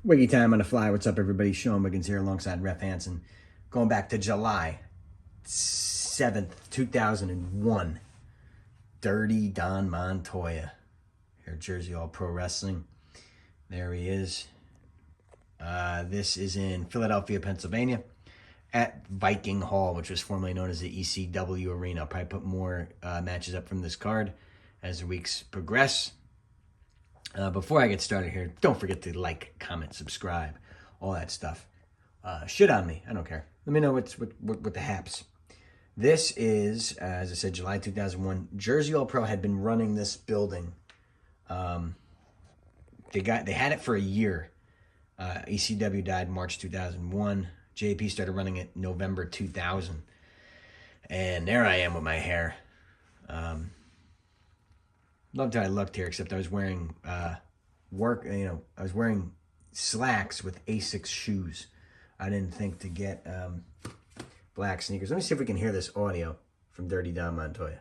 Wiggy time on the fly. What's up, everybody? Sean Wiggins here alongside Ref Hansen. Going back to July 7th, 2001. Dirty Don Montoya. Here at Jersey All Pro Wrestling. There he is. This is in Philadelphia, Pennsylvania at Viking Hall, which was formerly known as the ECW Arena. I'll probably put more matches up from this card as the weeks progress. Before I get started here, don't forget to like, comment, subscribe, all that stuff. Shit on me. I don't care. Let me know what the haps. This is, as I said, July 2001. Jersey All Pro had been running this building. They had it for a year. ECW died March 2001. JP started running it November 2000. And there I am with my hair. Loved how I looked here, except I was wearing I was wearing slacks with Asics shoes. I didn't think to get black sneakers. Let me see if we can hear this audio from Dirty Don Montoya.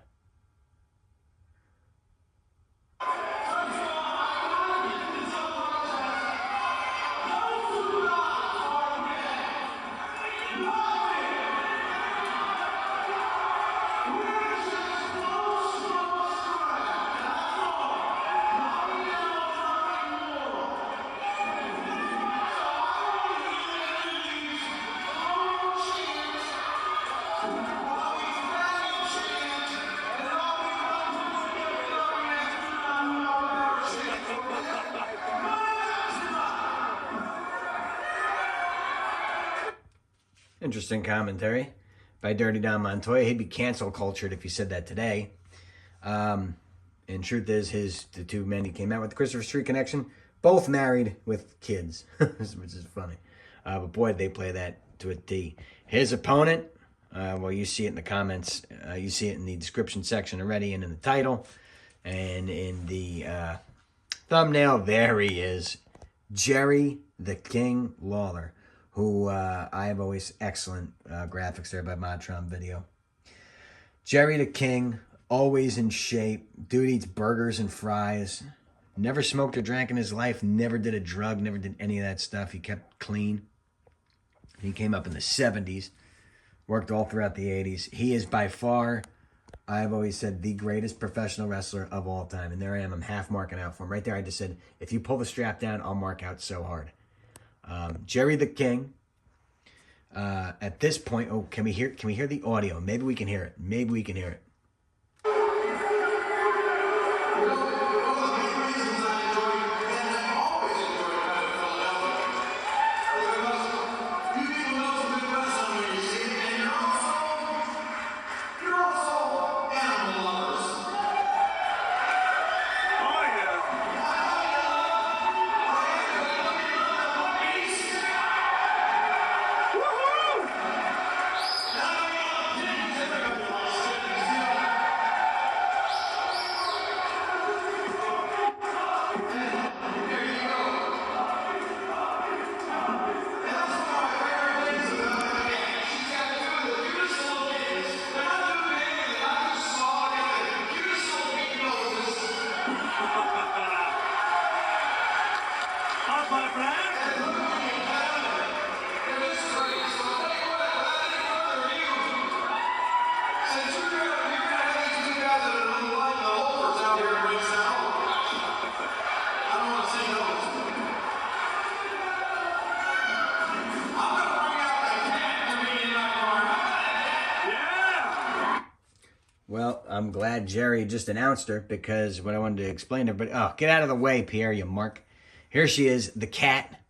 Interesting commentary by Dirty Don Montoya. He'd be cancel cultured if he said that today. And truth is, the two men he came out with, the Christopher Street Connection, both married with kids, which is funny. But boy, they play that to a T. His opponent, well, you see it in the comments. You see it in the description section already and in the title. And in the thumbnail, there he is. Jerry the King Lawler, who I have always excellent graphics there by Matron Video. Jerry the King, always in shape. Dude eats burgers and fries. Never smoked or drank in his life. Never did a drug. Never did any of that stuff. He kept clean. He came up in the 70s. Worked all throughout the 80s. He is by far, I've always said, the greatest professional wrestler of all time. And there I am. I'm half marking out for him. Right there I just said, if you pull the strap down, I'll mark out so hard. Jerry the King. At this point, can we hear the audio? Maybe we can hear it. Maybe we can hear it. Well, I'm glad Jerry just announced her, because what I wanted to explain to everybody... Oh, get out of the way, Pierre, you mark. Here she is, the cat.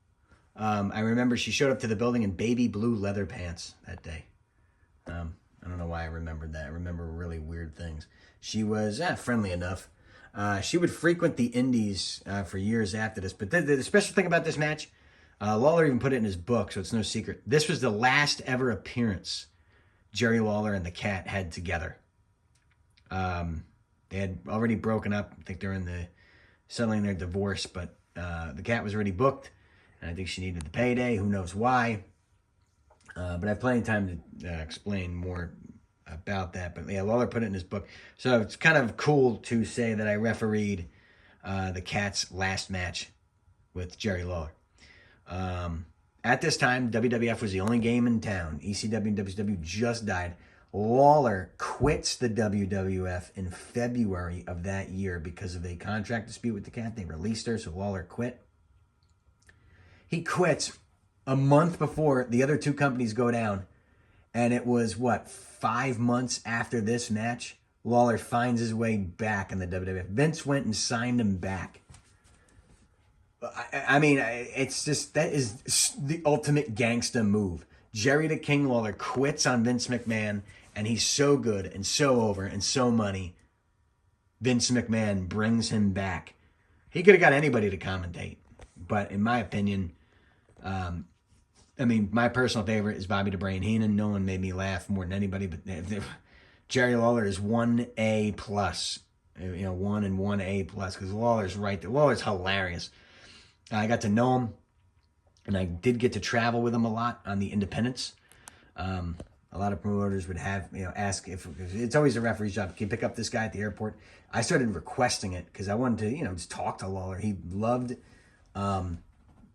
I remember she showed up to the building in baby blue leather pants that day. I don't know why I remembered that. I remember really weird things. She was friendly enough. She would frequent the indies for years after this. But the special thing about this match, Lawler even put it in his book, so it's no secret. This was the last ever appearance Jerry Lawler and the cat had together. They had already broken up. I think they're settling their divorce, but the cat was already booked, and I think she needed the payday. Who knows why? But I have plenty of time to explain more about that. But yeah, Lawler put it in his book. So it's kind of cool to say that I refereed the Cat's last match with Jerry Lawler. At this time, WWF was the only game in town. ECW and WCW just died. Lawler quits the WWF in February of that year because of a contract dispute with the cat. They released her, so Lawler quit. He quits a month before the other two companies go down. And it was, 5 months after this match, Lawler finds his way back in the WWF. Vince went and signed him back. I mean, it's just, that is the ultimate gangsta move. Jerry the King Lawler quits on Vince McMahon, and he's so good and so over and so money. Vince McMahon brings him back. He could have got anybody to commentate, but in my opinion, my personal favorite is Bobby the Brain Heenan. No one made me laugh more than anybody, but Jerry Lawler is 1A plus. 1 and 1A plus, because Lawler's right there. Lawler's hilarious. I got to know him, and I did get to travel with him a lot on the independents. A lot of promoters would have, ask if it's always a referee's job. Can you pick up this guy at the airport? I started requesting it because I wanted to, just talk to Lawler. He loved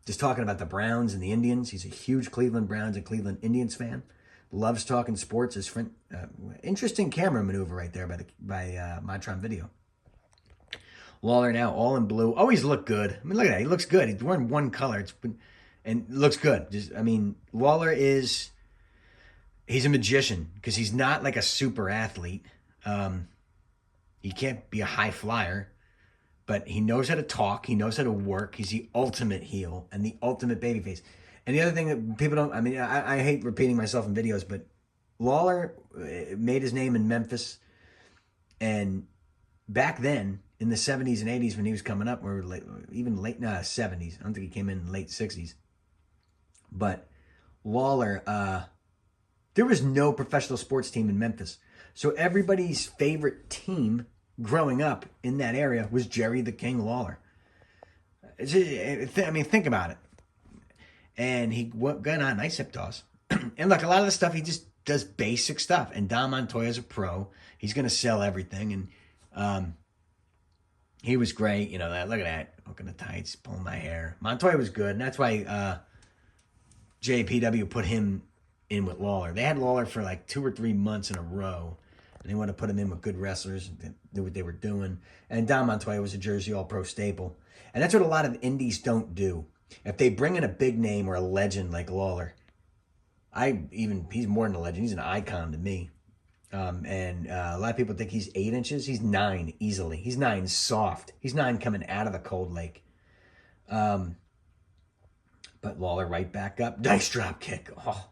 just talking about the Browns and the Indians. He's a huge Cleveland Browns and Cleveland Indians fan. Loves talking sports. His friend, interesting camera maneuver right there by Matron Video. Lawler now all in blue. Always looked good. I mean, look at that. He looks good. He's wearing one color. And looks good. Lawler is, he's a magician because he's not like a super athlete. He can't be a high flyer, but he knows how to talk. He knows how to work. He's the ultimate heel and the ultimate babyface. And the other thing that people don't, I hate repeating myself in videos, but Lawler made his name in Memphis. And back then, in the 70s and 80s when he was coming up, or late 70s. I don't think he came in late 60s. But Lawler, there was no professional sports team in Memphis. So everybody's favorite team growing up in that area was Jerry the King Lawler. Think about it. And he got on nice hip toss. And look, a lot of the stuff, he just does basic stuff. And Don Montoya's a pro. He's going to sell everything. And he was great. Look at that. Looking the tights, pulling my hair. Montoya was good. And that's why JPW put him in with Lawler. They had Lawler for like 2 or 3 months in a row. And they wanted to put him in with good wrestlers and do what they were doing. And Don Montoya was a Jersey All-Pro staple. And that's what a lot of indies don't do. If they bring in a big name or a legend like Lawler, he's more than a legend. He's an icon to me. And a lot of people think he's 8 inches. He's 9 easily. He's 9 soft. He's 9 coming out of the cold lake. But Lawler right back up. Nice drop kick. Oh,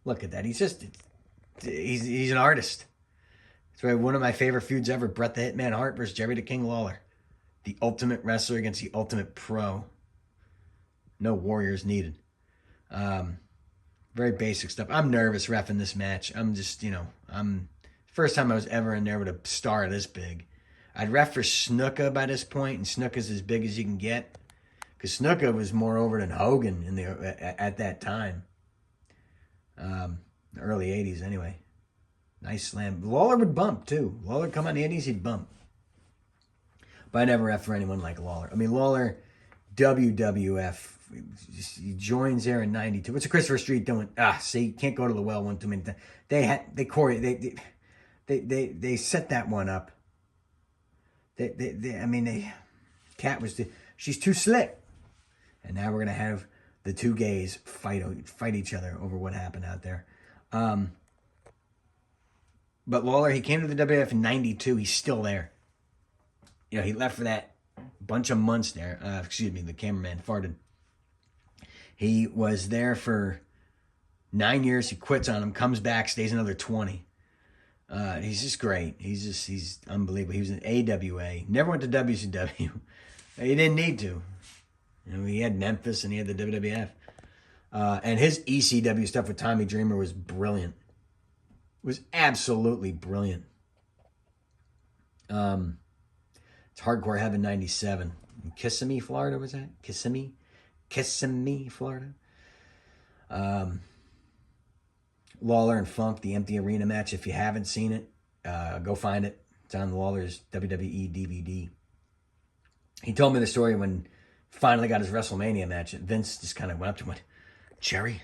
look at that. He's an artist. It's one of my favorite feuds ever. Bret the Hitman Hart versus Jerry the King Lawler. The ultimate wrestler against the ultimate pro. No warriors needed. Very basic stuff. I'm nervous reffing this match. I'm just, first time I was ever in there with a star this big. I'd ref for Snuka by this point, and Snuka's as big as you can get. Because Snuka was more over than Hogan at that time. The early 80s anyway. Nice slam. Lawler would bump too. Lawler come on the Indies, he'd bump. But I never ref for anyone like Lawler. Lawler, WWF. He joins there in '92. What's a Christopher Street doing? See, can't go to the well one too many times. They set that one up. Cat was she's too slick, and now we're gonna have the two gays fight each other over what happened out there. But Lawler, he came to the WWF in '92. He's still there. He left for that bunch of months there. The cameraman farted. He was there for 9 years. He quits on him, comes back, stays another 20. He's just great. He's unbelievable. He was in AWA. Never went to WCW. He didn't need to. He had Memphis and he had the WWF. And his ECW stuff with Tommy Dreamer was brilliant. It was absolutely brilliant. It's Hardcore Heaven 97. In Kissimmee, Florida, was that? Kissimmee, Florida. Lawler and Funk, the empty arena match. If you haven't seen it, go find it. It's on Lawler's WWE DVD. He told me the story when Finally got his WrestleMania match. And Vince just kind of went up to him and went, Jerry,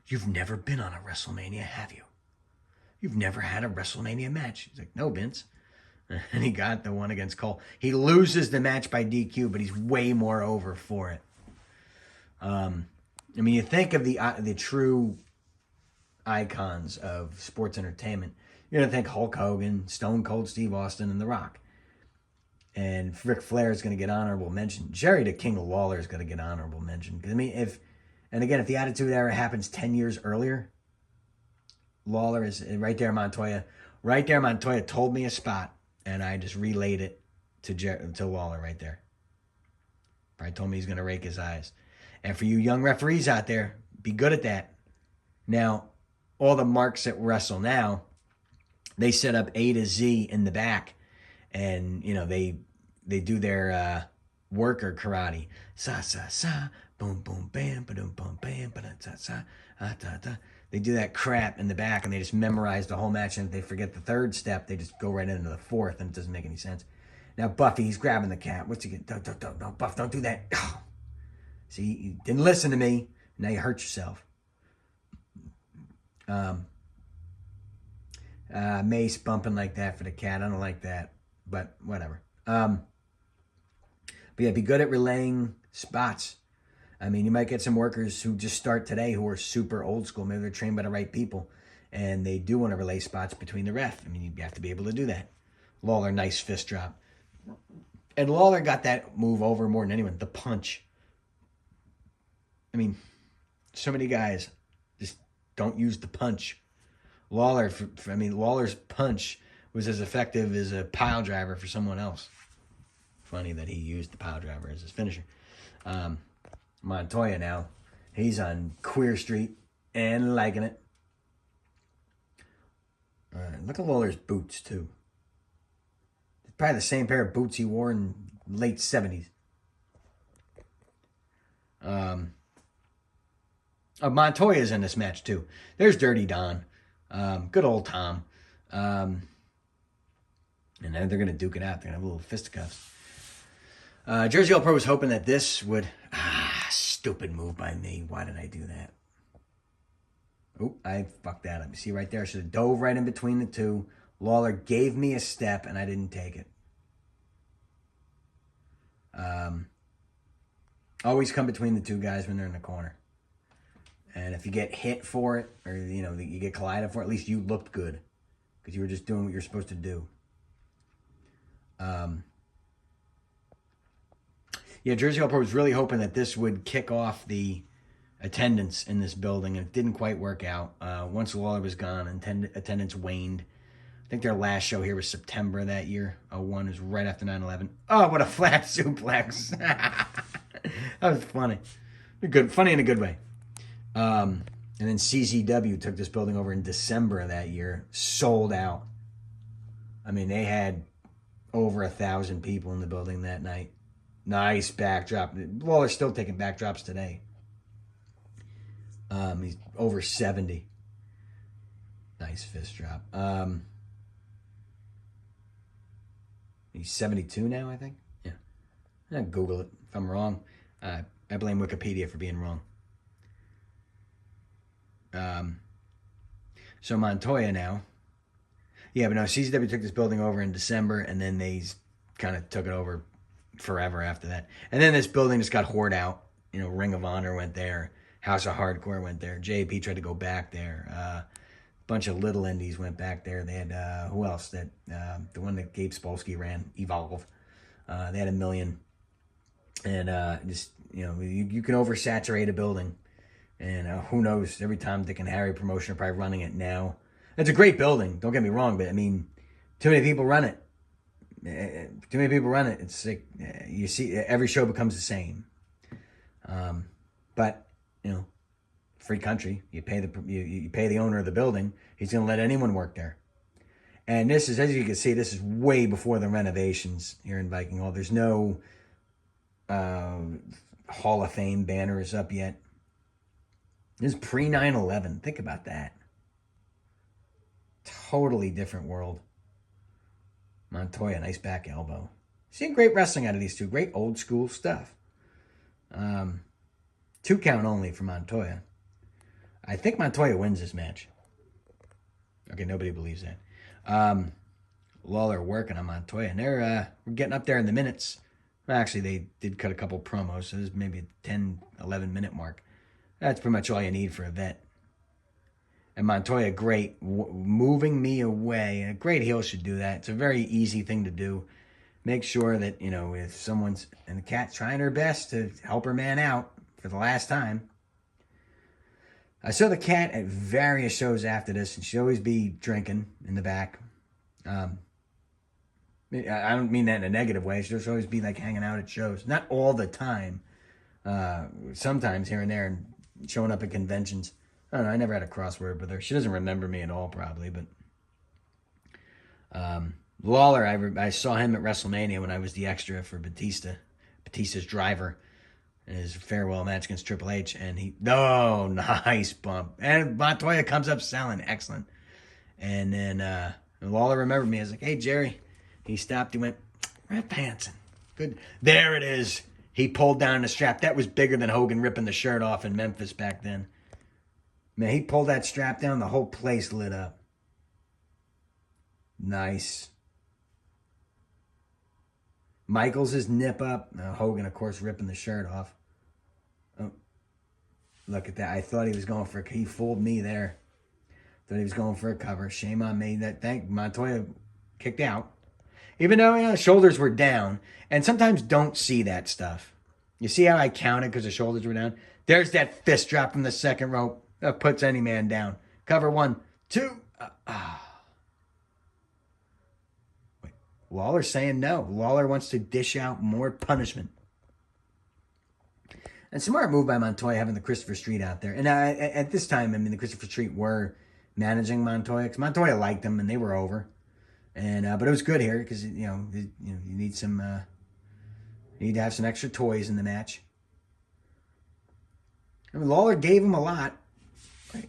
you've never been on a WrestleMania, have you? You've never had a WrestleMania match. He's like, no, Vince. And he got the one against Cole. He loses the match by DQ, but he's way more over for it. I mean, you think of the true icons of sports entertainment. You're going to think Hulk Hogan, Stone Cold Steve Austin, and The Rock. And Ric Flair is going to get honorable mention. Jerry the King of Lawler is going to get honorable mention. Because, I mean, if the Attitude Era happens 10 years earlier, Lawler is right there, Montoya. Right there, Montoya told me a spot, and I just relayed it to Lawler right there. Probably told me he's going to rake his eyes. And for you young referees out there, be good at that. Now, all the marks that wrestle now, they set up A to Z in the back, and they do their worker karate. Sa sa sa, boom boom bam, ba boom bam, ba sa sa, ta ta. They do that crap in the back, and they just memorize the whole match. And if they forget the third step, they just go right into the fourth, and it doesn't make any sense. Now Buffy, he's grabbing the cat. What's he get? Don't, Buff, don't do that. Oh. See, you didn't listen to me. Now you hurt yourself. Mace bumping like that for the cat. I don't like that, but whatever. But yeah, be good at relaying spots. I mean, you might get some workers who just start today who are super old school. Maybe they're trained by the right people, and they do want to relay spots between the ref. I mean, you have to be able to do that. Lawler, nice fist drop. And Lawler got that move over more than anyone, the punch. I mean, so many guys just don't use the punch. Lawler's punch was as effective as a pile driver for someone else. Funny that he used the pile driver as his finisher. Montoya now, he's on Queer Street and liking it. Look at Lawler's boots, too. Probably the same pair of boots he wore in late 70s. Montoya's in this match, too. There's Dirty Don. Good old Tom. And then they're going to duke it out. They're going to have little fisticuffs. Jersey All Pro was hoping that this would... stupid move by me. Why did I do that? Oh, I fucked that up. You see right there? I should have dove right in between the two. Lawler gave me a step, and I didn't take it. Always come between the two guys when they're in the corner. And if you get hit for it, or you get collided for it, at least you looked good. Because you were just doing what you're supposed to do. Yeah, Jersey All Pro was really hoping that this would kick off the attendance in this building, and it didn't quite work out. Once Lawler was gone, attendance waned. I think their last show here was September that year. 01 was right after 9/11. Oh, what a flat suplex. That was funny. Funny in a good way. And then CZW took this building over in December of that year. Sold out. I mean, they had over 1,000 people in the building that night. Nice backdrop. Lawler's still taking backdrops today. He's over 70. Nice fist drop. He's 72 now, I think. Yeah. I'll Google it. If I'm wrong, I blame Wikipedia for being wrong. So Montoya now. Yeah, but no, CZW took this building over in December, and then they kind of took it over forever after that. And then this building just got hoarded out. Ring of Honor went there. House of Hardcore went there. JP tried to go back there. A bunch of little indies went back there. They had, who else? The one that Gabe Spolsky ran, Evolve. They had 1 million. And you can oversaturate a building. And who knows, every Tom, Dick, and Harry promotion are probably running it now. It's a great building, don't get me wrong, but I mean, too many people run it. It's like, you see, every show becomes the same. But, free country, you pay the owner of the building, he's going to let anyone work there. And this is, as you can see, this is way before the renovations here in Viking Hall. There's no Hall of Fame banners up yet. This is pre 9/11. Think about that. Totally different world. Montoya, nice back elbow. Seeing great wrestling out of these two. Great old school stuff. 2 count only for Montoya. I think Montoya wins this match. Okay, nobody believes that. Lawler working on Montoya, and they're getting up there in the minutes. Well, actually, they did cut a couple promos, so there's maybe a 10, 11-minute mark. That's pretty much all you need for a vet. And Montoya, great, moving me away. And a great heel should do that. It's a very easy thing to do. Make sure that, if someone's, and the cat's trying her best to help her man out for the last time. I saw the cat at various shows after this, and she'd always be drinking in the back. I don't mean that in a negative way. She'd always be like hanging out at shows. Not all the time. Sometimes here and there, and showing up at conventions. I don't know. I never had a crossword with her. She doesn't remember me at all, probably. But Lawler, I saw him at WrestleMania when I was the extra for Batista's driver, in his farewell match against Triple H, and nice bump. And Montoya comes up selling, excellent. And then Lawler remembered me. I was like, hey, Jerry. He stopped. He went, Rip Hansen. Good. There it is. He pulled down the strap. That was bigger than Hogan ripping the shirt off in Memphis back then. Man, he pulled that strap down. The whole place lit up. Nice. Michaels' nip up. Hogan, of course, ripping the shirt off. Oh, look at that. I thought he was going for he fooled me there. Thought he was going for a cover. Shame on me. Montoya kicked out. Even though shoulders were down. And sometimes don't see that stuff. You see how I counted because the shoulders were down? There's that fist drop from the second rope. That puts any man down. Cover 1, 2. Wait, Lawler's saying no. Lawler wants to dish out more punishment. And smart move by Montoya having the Christopher Street out there. And at this time, the Christopher Street were managing Montoya because Montoya liked them and they were over. And but it was good here because you need some you need to have some extra toys in the match. Lawler gave him a lot. Right.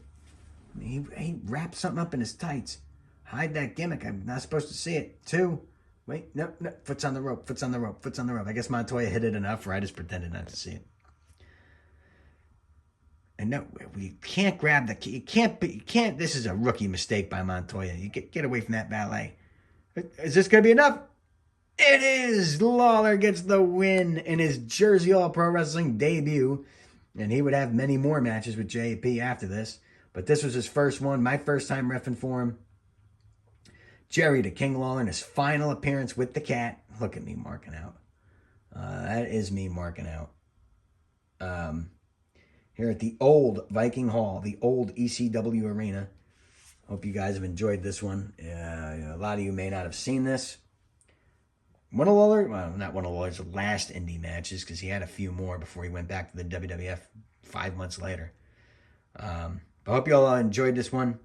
He wrapped something up in his tights. Hide that gimmick. I'm not supposed to see it. 2. Wait, no. Foot's on the rope. Foot's on the rope. Foot's on the rope. I guess Montoya hit it enough, or I just pretended not to see it. And no, we can't grab the key. You can't. This is a rookie mistake by Montoya. You get away from that ballet. Is this going to be enough? It is! Lawler gets the win in his Jersey All Pro Wrestling debut. And he would have many more matches with JP after this. But this was his first one. My first time reffing for him. Jerry the King Lawler in his final appearance with the cat. Look at me marking out. That is me marking out. Here at the old Viking Hall. The old ECW arena. Hope you guys have enjoyed this one. A lot of you may not have seen this. One of Lawler, well, not one of Lawler's last indie matches, because he had a few more before he went back to the WWF 5 months later. But I hope you all enjoyed this one.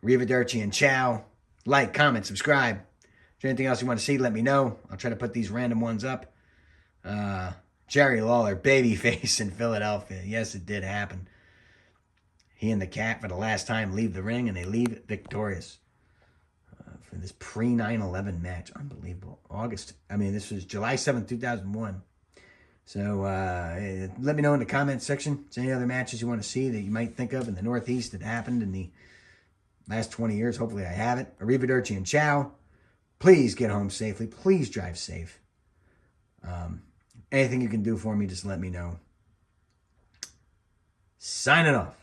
Arrivederci and ciao. Like, comment, subscribe. If there's anything else you want to see, let me know. I'll try to put these random ones up. Jerry Lawler, babyface in Philadelphia. Yes, it did happen. He and the cat, for the last time, leave the ring, and they leave victorious for this pre-9/11 match. Unbelievable. This was July 7th, 2001. So let me know in the comments section. If there's any other matches you want to see that you might think of in the Northeast that happened in the last 20 years. Hopefully I have it. Arrivederci and ciao. Please get home safely. Please drive safe. Anything you can do for me, just let me know. Signing off.